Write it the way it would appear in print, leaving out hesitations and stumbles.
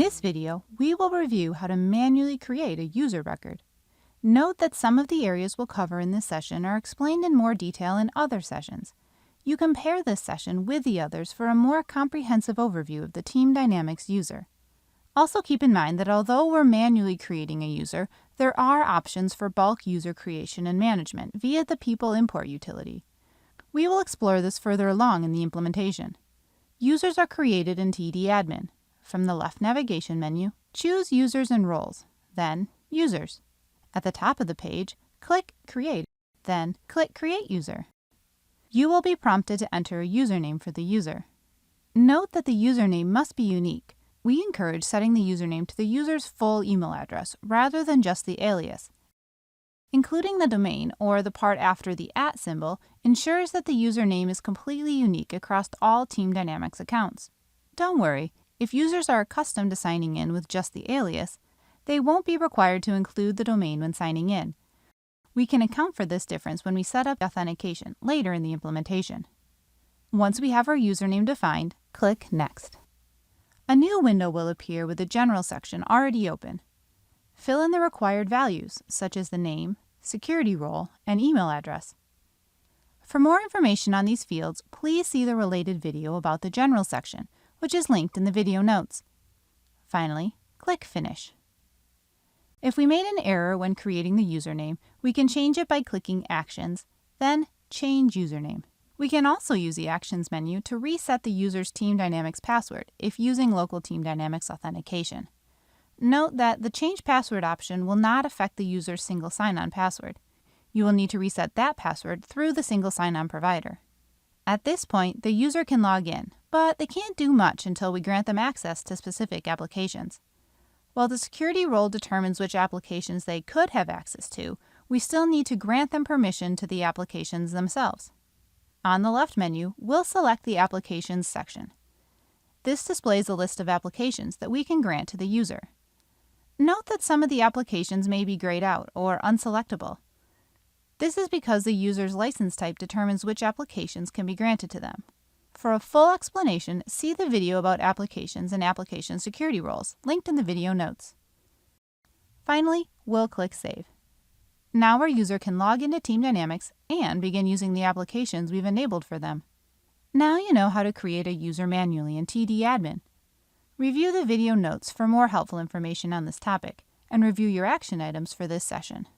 this video, we will review how to manually create a user record. Note that some of the areas we'll cover in this session are explained in more detail in other sessions. You compare this session with the others for a more comprehensive overview of the Team Dynamics user. Also keep in mind that although we're manually creating a user, there are options for bulk user creation and management via the People Import utility. We will explore this further along in the implementation. Users are created in TD Admin. From the left navigation menu, choose Users and Roles, then Users. At the top of the page, click Create, then click Create User. You will be prompted to enter a username for the user. Note that the username must be unique. We encourage setting the username to the user's full email address rather than just the alias. Including the domain, or the part after the @ symbol, ensures that the username is completely unique across all Team Dynamics accounts. Don't worry, if users are accustomed to signing in with just the alias, they won't be required to include the domain when signing in. We can account for this difference when we set up authentication later in the implementation. Once we have our username defined, click Next. A new window will appear with the General section already open. Fill in the required values, such as the name, security role, and email address. For more information on these fields, please see the related video about the General section, which is linked in the video notes. Finally, click Finish. If we made an error when creating the username, we can change it by clicking Actions, then Change Username. We can also use the Actions menu to reset the user's Team Dynamics password if using local Team Dynamics authentication. Note that the Change Password option will not affect the user's single sign-on password. You will need to reset that password through the single sign-on provider. At this point, the user can log in, but they can't do much until we grant them access to specific applications. While the security role determines which applications they could have access to, we still need to grant them permission to the applications themselves. On the left menu, we'll select the Applications section. This displays a list of applications that we can grant to the user. Note that some of the applications may be grayed out or unselectable. This is because the user's license type determines which applications can be granted to them. For a full explanation, see the video about applications and application security roles, linked in the video notes. Finally, we'll click Save. Now our user can log into Team Dynamics and begin using the applications we've enabled for them. Now you know how to create a user manually in TD Admin. Review the video notes for more helpful information on this topic, and review your action items for this session.